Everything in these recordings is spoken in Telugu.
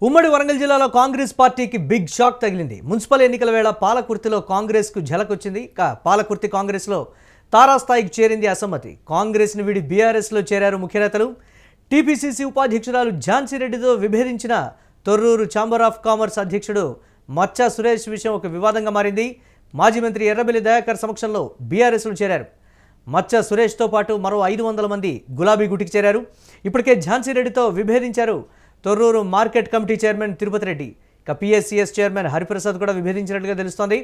ఉమ్మడి వరంగల్ జిల్లాలో కాంగ్రెస్ పార్టీకి బిగ్ షాక్ తగిలింది. మున్సిపల్ ఎన్నికల వేళ పాలకుర్తిలో కాంగ్రెస్కు ఝలకొచ్చింది. పాలకుర్తి కాంగ్రెస్లో తారాస్థాయికి చేరింది అసమ్మతి. కాంగ్రెస్ను వీడి బీఆర్ఎస్లో చేరారు ముఖ్య నేతలు. టీపీసీసీ ఉపాధ్యక్షురాలు ఝాన్సీ రెడ్డితో విభేదించిన తొర్రూరు ఛాంబర్ ఆఫ్ కామర్స్ అధ్యక్షుడు మచ్చా సురేష్ విషయం ఒక వివాదంగా మారింది. మాజీ మంత్రి ఎర్రబెల్లి దయాకర్ సమక్షంలో బీఆర్ఎస్లో చేరారు. మచ్చా సురేష్తో పాటు మరో 500 మంది గులాబీ గుటికి చేరారు. ఇప్పటికే ఝాన్సీ రెడ్డితో విభేదించారు Torrur market committee chairman Tirupati Reddy. ఇక పిఎస్సిఎస్ చైర్మన్ హరిప్రసాద్ కూడా విభేదించినట్లుగా తెలుస్తోంది.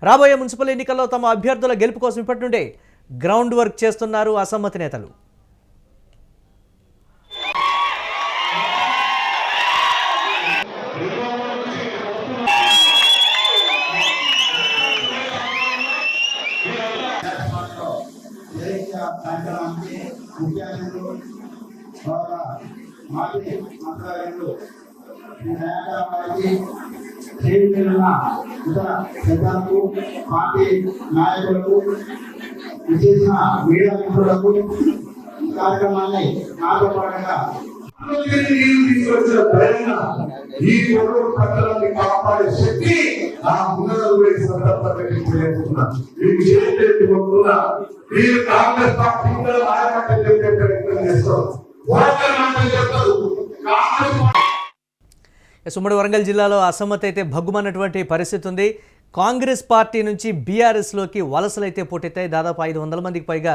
రాబోయే మున్సిపల్ ఎన్నికల్లో తమ అభ్యర్థుల గెలుపు కోసం ఇప్పటి నుండే గ్రౌండ్ వర్క్ చేస్తున్నారు అసమ్మతి నేతలు. మాజీ మంత్రులు ఇతర పెద్దలకు పార్టీ నాయకులకు విశేష మీడియా మిత్రులకు కార్యక్రమాన్ని ఆదరపడగా తీసుకొచ్చిన ప్రేరణ ఈ కొడుకు పట్టణాన్ని కాపాడే శక్తి ఆ ఉన్నత సందర్భంగా మీకు చేతి మీరు కాంగ్రెస్ పార్టీ చెప్పే ప్రయత్నం చేస్తారు. ఉమ్మడి వరంగల్ జిల్లాలో అసమ్మతి అయితే భగ్గుమన్నటువంటి పరిస్థితి ఉంది. కాంగ్రెస్ పార్టీ నుంచి బీఆర్ఎస్లోకి వలసలు అయితే పోటెత్తాయి. దాదాపు 500 మందికి పైగా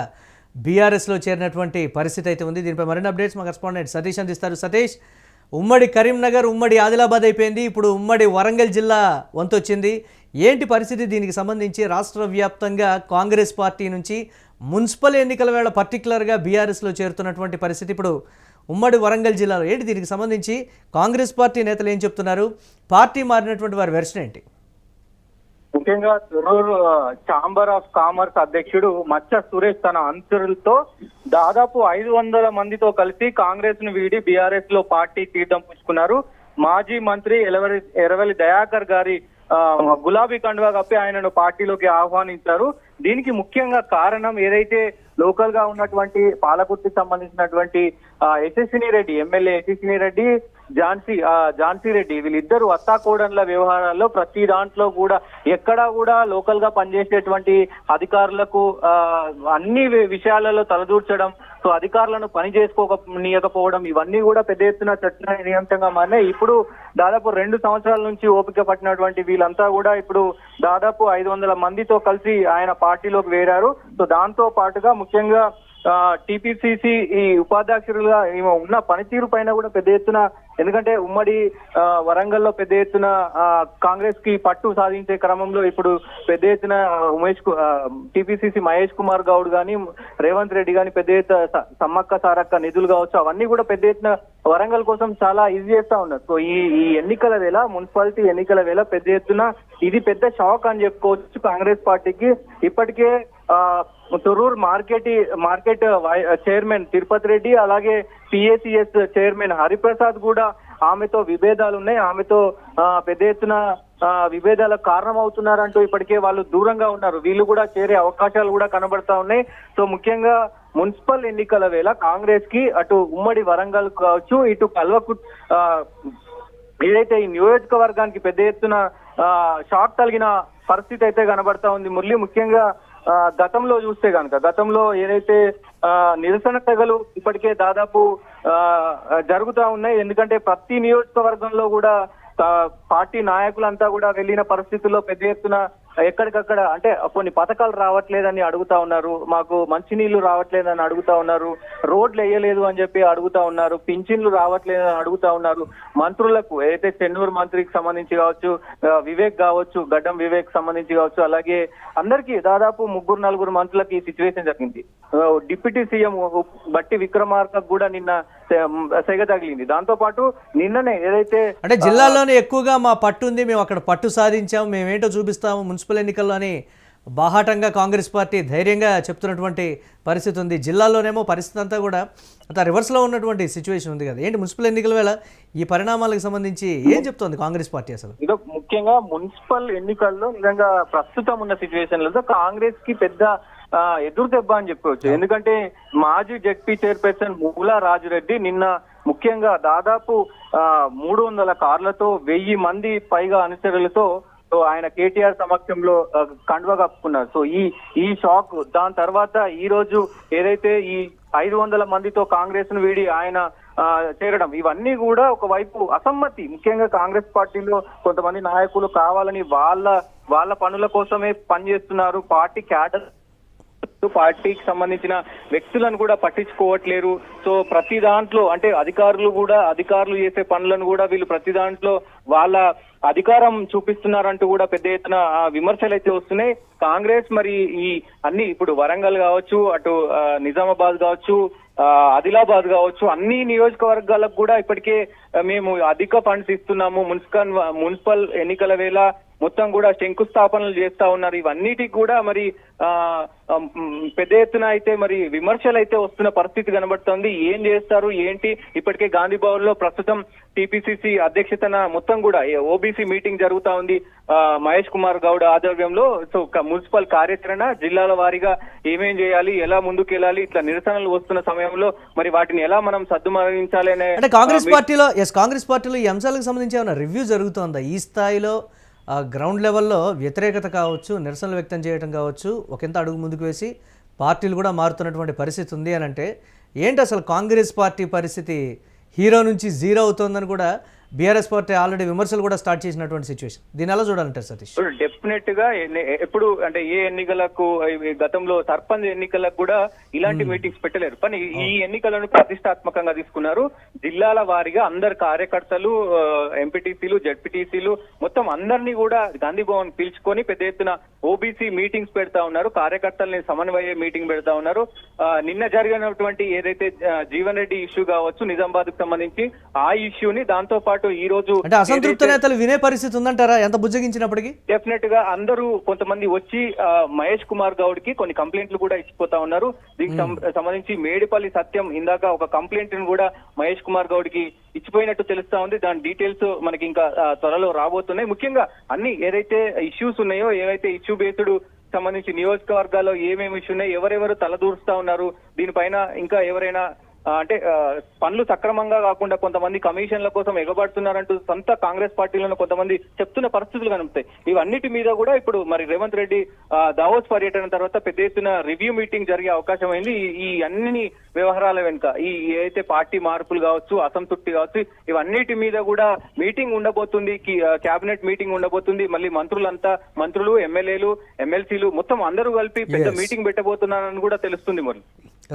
బీఆర్ఎస్లో చేరినటువంటి పరిస్థితి అయితే ఉంది. దీనిపై మరిన్ని అప్డేట్స్ మా కరెస్పాండెంట్ సతీష్ అందిస్తారు. సతీష్, ఉమ్మడి కరీంనగర్, ఉమ్మడి ఆదిలాబాద్ అయిపోయింది, ఇప్పుడు ఉమ్మడి వరంగల్ జిల్లా వంతు వచ్చింది. ఏంటి పరిస్థితి? దీనికి సంబంధించి రాష్ట్ర వ్యాప్తంగా కాంగ్రెస్ పార్టీ నుంచి మున్సిపల్ ఎన్నికల వేళ పర్టికులర్గా బీఆర్ఎస్లో చేరుతున్నటువంటి పరిస్థితి ఇప్పుడు ఉమ్మడి వరంగల్ జిల్లాలో ఏంటి? దీనికి సంబంధించి కాంగ్రెస్ పార్టీ నేతలు ఏం చెప్తున్నారు? పార్టీ మారినటువంటి వారి వెర్షన్ ఏంటి? ముఖ్యంగా తొర్రూరు ఛాంబర్ ఆఫ్ కామర్స్ అధ్యక్షుడు మచ్చా సురేష్ తన అనుచరులతో దాదాపు 500 మందితో కలిసి కాంగ్రెస్ ను వీడి బీఆర్ఎస్ లో పార్టీ తీర్థం పుచ్చుకున్నారు. మాజీ మంత్రి ఎర్రబెల్లి దయాకర్ గారి గులాబీ కండువా కప్పి ఆయనను పార్టీలోకి ఆహ్వానించారు. దీనికి ముఖ్యంగా కారణం ఏదైతే లోకల్ గా ఉన్నటువంటి పాలకుర్తికి సంబంధించినటువంటి యశస్విని రెడ్డి, ఎమ్మెల్యే యశస్విని రెడ్డి, ఝాన్సీ రెడ్డి, వీళ్ళిద్దరు అత్తాకోడన్ల వ్యవహారాల్లో ప్రతి దాంట్లో కూడా ఎక్కడా కూడా లోకల్ గా పనిచేసేటువంటి అధికారులకు అన్ని విషయాలలో తలదూర్చడం, సో అధికారులను పని చేసుకోనీయకపోవడం, ఇవన్నీ కూడా పెద్ద ఎత్తున చర్చనీయాంశంగా మారినాయి. ఇప్పుడు దాదాపు 2 సంవత్సరాల నుంచి ఓపిక పట్టినటువంటి వీళ్ళంతా కూడా ఇప్పుడు దాదాపు 500 మందితో కలిసి ఆయన పార్టీలోకి వేరారు. సో దాంతో పాటుగా ముఖ్యంగా టీపీసీసీ ఈ ఉపాధ్యక్షులుగా ఉన్న పనితీరు పైన కూడా పెద్ద ఎత్తున, ఎందుకంటే ఉమ్మడి వరంగల్లో పెద్ద ఎత్తున కాంగ్రెస్ కి పట్టు సాధించే క్రమంలో ఇప్పుడు పెద్ద ఎత్తున టీపీసీసీ మహేష్ కుమార్ గౌడ్ గాని, రేవంత్ రెడ్డి గాని పెద్ద ఎత్తున సమ్మక్క సారక్క నిధులు కావచ్చు, అవన్నీ కూడా పెద్ద ఎత్తున వరంగల్ కోసం చాలా ఈజీ చేస్తా ఉన్నారు. సో ఈ ఎన్నికల వేళ, మున్సిపాలిటీ ఎన్నికల వేళ పెద్ద ఎత్తున ఇది పెద్ద షాక్ అని చెప్పుకోవచ్చు కాంగ్రెస్ పార్టీకి. ఇప్పటికే తొర్రూరు మార్కెట్ చైర్మన్ తిరుపతి రెడ్డి, అలాగే పిఎస్సిఎస్ చైర్మన్ హరిప్రసాద్ కూడా ఆమెతో విభేదాలు ఉన్నాయి, ఆమెతో పెద్ద ఎత్తున విభేదాలకు కారణం అవుతున్నారంటూ ఇప్పటికే వాళ్ళు దూరంగా ఉన్నారు. వీళ్ళు కూడా చేరే అవకాశాలు కూడా కనబడతా ఉన్నాయి. సో ముఖ్యంగా మున్సిపల్ ఎన్నికల వేళ కాంగ్రెస్ కి అటు ఉమ్మడి వరంగల్ కావచ్చు, ఇటు కల్వకుర్తి ఏదైతే ఈ నియోజకవర్గానికి పెద్ద ఎత్తున షాక్ కలిగిన పరిస్థితి అయితే కనబడతా ఉంది. ముఖ్యంగా గతంలో చూస్తే కనుక, గతంలో ఏదైతే నిరసన తెగలు ఇప్పటికే దాదాపు జరుగుతూ ఉన్నాయి. ఎందుకంటే ప్రతి నియోజకవర్గంలో కూడా పార్టీ నాయకులంతా కూడా వెళ్ళిన పరిస్థితుల్లో పెద్ద ఎత్తున ఎక్కడికక్కడ అంటే కొన్ని పథకాలు రావట్లేదని అడుగుతా ఉన్నారు, మాకు మంచినీళ్లు రావట్లేదని అడుగుతా ఉన్నారు, రోడ్లు వేయలేదు అని చెప్పి అడుగుతా ఉన్నారు, పింఛన్లు రావట్లేదని అడుగుతా ఉన్నారు. మంత్రులకు ఏదైతే చెన్నూరు మంత్రికి సంబంధించి కావచ్చు, వివేక్ కావచ్చు, గడ్డం వివేక్ సంబంధించి కావచ్చు, అలాగే అందరికీ దాదాపు 3-4 మంత్రులకి ఈ సిచ్యువేషన్ జరిగింది. డిప్యూటీ సీఎం బట్టి విక్రమార్క కూడా నిన్న సెగ తగిలింది. దాంతో పాటు నిన్ననే ఏదైతే అంటే జిల్లాలోనే ఎక్కువగా మా పట్టు ఉంది, మేము అక్కడ పట్టు సాధించాము, మేమేంటో చూపిస్తాము మున్సిపల్ ఎన్నికల్లో అని బాహాటంగా కాంగ్రెస్ పార్టీ ధైర్యంగా చెప్తున్నటువంటి పరిస్థితి ఉంది. జిల్లాలోనేమో పరిస్థితి అంతా కూడా అంత రివర్స్లో ఉన్నటువంటి సిచ్యువేషన్ ఉంది కదా. ఏంటి మున్సిపల్ ఎన్నికల వేళ ఈ పరిణామాలకు సంబంధించి ఏం చెప్తోంది కాంగ్రెస్ పార్టీ? అసలు ముఖ్యంగా మున్సిపల్ ఎన్నికల్లో నిజంగా ప్రస్తుతం ఉన్న సిచ్యువేషన్లతో కాంగ్రెస్ కి పెద్ద ఎదురు దెబ్బ అని చెప్పుకోవచ్చు. ఎందుకంటే మాజీ జెడ్పీ చైర్పర్సన్ మూలా రాజురెడ్డి నిన్న ముఖ్యంగా దాదాపు 300 కార్లతో 1000 మంది పైగా అనుచరులతో సో ఆయన కేటీఆర్ సమక్షంలో కండువా కప్పుకున్నారు. సో ఈ షాక్ దాని తర్వాత ఈ రోజు ఏదైతే ఈ 500 మందితో కాంగ్రెస్ ను వీడి ఆయన చేరడం, ఇవన్నీ కూడా ఒకవైపు అసమ్మతి. ముఖ్యంగా కాంగ్రెస్ పార్టీలో కొంతమంది నాయకులు కావాలని వాళ్ళ పనుల కోసమే పనిచేస్తున్నారు. పార్టీ క్యాడర్ పార్టీకి సంబంధించిన వ్యక్తులను కూడా పట్టించుకోవట్లేరు. సో ప్రతి దాంట్లో అంటే అధికారులు చేసే పనులను కూడా వీళ్ళు ప్రతి దాంట్లో వాళ్ళ అధికారం చూపిస్తున్నారంటూ కూడా పెద్ద ఎత్తున విమర్శలు అయితే వస్తున్నాయి. కాంగ్రెస్ మరి ఈ అన్ని ఇప్పుడు వరంగల్ కావచ్చు, అటు నిజామాబాద్ కావచ్చు, ఆదిలాబాద్ కావచ్చు, అన్ని నియోజకవర్గాలకు కూడా ఇప్పటికే మేము అధిక ఫండ్స్ ఇస్తున్నాము. మున్సిపల్ ఎన్నికల వేళ మొత్తం కూడా శంకుస్థాపనలు చేస్తా ఉన్నారు. ఇవన్నిటికి కూడా మరి పెద్ద ఎత్తున అయితే మరి విమర్శలు అయితే వస్తున్న పరిస్థితి కనబడుతోంది. ఏం చేస్తారు ఏంటి? ఇప్పటికే గాంధీ భవన్ లో ప్రస్తుతం టీపీసీసీ అధ్యక్షతన మొత్తం కూడా ఓబీసీ మీటింగ్ జరుగుతా ఉంది మహేష్ కుమార్ గౌడ్ ఆధ్వర్యంలో. సో మున్సిపల్ కార్యాచరణ జిల్లాల వారీగా ఏమేం చేయాలి, ఎలా ముందుకు వెళ్ళాలి, ఇట్లా నిరసనలు వస్తున్న సమయంలో మరి వాటిని ఎలా మనం సద్దుమణించాలి అనే అంటే కాంగ్రెస్ పార్టీలో ఈ అంశాలకు సంబంధించి ఏమైనా రివ్యూ జరుగుతోందా? ఈ స్థాయిలో గ్రౌండ్ లెవెల్లో వ్యతిరేకత కావచ్చు, నిరసనలు వ్యక్తం చేయడం కావచ్చు, ఒకంత అడుగు ముందుకు వేసి పార్టీలు కూడా మారుతున్నటువంటి పరిస్థితి ఉంది అని అంటే ఏంటి అసలు కాంగ్రెస్ పార్టీ పరిస్థితి? హీరో నుంచి జీరో అవుతోందని కూడా బీఆర్ఎస్ పార్టీ ఆల్రెడీ విమర్శలు కూడా స్టార్ట్ చేసినటువంటి సిచ్యువేషన్. దీన్ని ఎలా చూడాలంటారు సతీష్? డెఫినెట్ గా ఎప్పుడు అంటే ఏ ఎన్నికలకు గతంలో సర్పంచ్ ఎన్నికలకు కూడా ఇలాంటి మీటింగ్స్ పెట్టలేరు, కానీ ఈ ఎన్నికలను ప్రతిష్టాత్మకంగా తీసుకున్నారు. జిల్లాల వారీగా అందరు కార్యకర్తలు, ఎంపీటీసీలు, జడ్పీటీసీలు మొత్తం అందరినీ కూడా గాంధీ భవన్ పిలుచుకొని పెద్ద ఎత్తున ఓబీసీ మీటింగ్స్ పెడతా ఉన్నారు. కార్యకర్తల్ని సమన్వయ మీటింగ్ పెడతా ఉన్నారు. నిన్న జరిగినటువంటి ఏదైతే జీవన్ రెడ్డి ఇష్యూ కావచ్చు, నిజామాబాద్ కు సంబంధించి ఆ ఇష్యూని, దాంతో పాటు ఈ రోజు అంటే అసంతృప్త నేతలు వినే పరిస్థితి ఉందంటారా ఎంత బుజ్జగించినప్పటికీ? డెఫినెట్ గా అందరూ కొంతమంది వచ్చి మహేష్ కుమార్ గౌడ్ కి కొన్ని కంప్లైంట్లు కూడా ఇచ్చిపోతా ఉన్నారు. దీనికి సంబంధించి మేడిపల్లి సత్యం ఇందాక ఒక కంప్లైంట్ ను కూడా మహేష్ కుమార్ గౌడ్ కి ఇచ్చిపోయినట్టు తెలుస్తా ఉంది. దాని డీటెయిల్స్ మనకి ఇంకా త్వరలో రాబోతున్నాయి. ముఖ్యంగా అన్ని ఏదైతే ఇష్యూస్ ఉన్నాయో, ఏవైతే ఇష్యూ బేస్డ్ సంబంధించి నియోజకవర్గాల్లో ఏమేమి ఇష్యూ ఉన్నాయి, ఎవరెవరు తలదూరుస్తా ఉన్నారు, దీనిపైన ఇంకా ఎవరైనా అంటే పనులు సక్రమంగా కాకుండా కొంతమంది కమిషన్ల కోసం ఎగబడుతున్నారంటూ సొంత కాంగ్రెస్ పార్టీలను కొంతమంది చెప్తున్న పరిస్థితులు కనిపిస్తాయి. ఇవన్నిటి మీద కూడా ఇప్పుడు మరి రేవంత్ రెడ్డి దావోస్ పర్యటన తర్వాత పెద్ద ఎత్తున రివ్యూ మీటింగ్ జరిగే అవకాశం అయింది. ఈ అన్ని వ్యవహారాల వెనుక ఈ ఏదైతే పార్టీ మార్పులు కావచ్చు, అసంతృప్తి కావచ్చు, ఇవన్నిటి మీద కూడా మీటింగ్ ఉండబోతుంది. కేబినెట్ మీటింగ్ ఉండబోతుంది. మళ్ళీ మంత్రులు, ఎమ్మెల్యేలు, ఎమ్మెల్సీలు మొత్తం అందరూ కలిపి పెద్ద మీటింగ్ పెట్టబోతున్నారని కూడా తెలుస్తుంది. మరి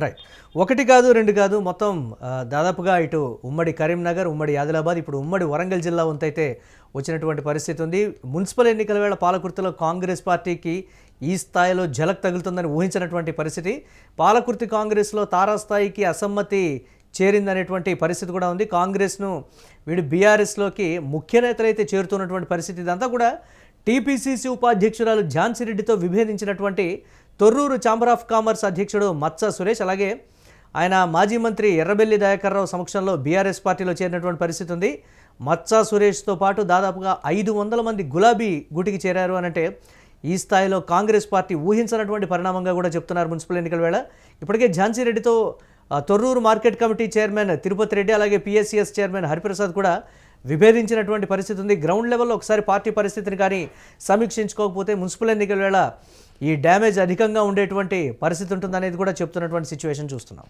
రైట్, 1 కాదు 2 కాదు, మొత్తం దాదాపుగా ఇటు ఉమ్మడి కరీంనగర్, ఉమ్మడి ఆదిలాబాద్, ఇప్పుడు ఉమ్మడి వరంగల్ జిల్లా వంతైతే వచ్చినటువంటి పరిస్థితి ఉంది. మున్సిపల్ ఎన్నికల వేళ పాలకుర్తిలో కాంగ్రెస్ పార్టీకి ఈ స్థాయిలో ఝలక్ తగులుతుందని ఊహించినటువంటి పరిస్థితి. పాలకుర్తి కాంగ్రెస్లో తారాస్థాయికి అసమ్మతి చేరిందనేటువంటి పరిస్థితి కూడా ఉంది. కాంగ్రెస్ను వీడు బీఆర్ఎస్లోకి ముఖ్య నేతలైతే చేరుతున్నటువంటి పరిస్థితి. ఇదంతా కూడా టీపీసీసీ ఉపాధ్యక్షురాలు ఝాన్సీ రెడ్డితో విభేదించినటువంటి తొర్రూరు ఛాంబర్ ఆఫ్ కామర్స్ అధ్యక్షుడు మత్స సురేష్, అలాగే ఆయన మాజీ మంత్రి ఎర్రబెల్లి దయాకర్ రావు సమక్షంలో బీఆర్ఎస్ పార్టీలో చేరినటువంటి పరిస్థితి ఉంది. మత్స సురేష్తో పాటు దాదాపుగా 500 మంది గులాబీ గూటికి చేరారు అనంటే ఈ స్థాయిలో కాంగ్రెస్ పార్టీ ఊహించినటువంటి పరిణామంగా కూడా చెప్తున్నారు మున్సిపల్ ఎన్నికల వేళ. ఇప్పటికే ఝాన్సీ రెడ్డితో Torrur market committee chairman Tirupati Reddy, అలాగే పిఎస్సిఎస్ చైర్మన్ హరిప్రసాద్ కూడా విభేదించినటువంటి పరిస్థితి ఉంది. గ్రౌండ్ లెవెల్లో ఒకసారి పార్టీ పరిస్థితిని కానీ సమీక్షించుకోకపోతే మున్సిపల్ ఎన్నికల వేళ ఈ డ్యామేజ్ అధికంగా ఉండేటువంటి పరిస్థితి ఉంటుందనేది కూడా చెప్తున్నటువంటి సిచ్యువేషన్ చూస్తున్నాం.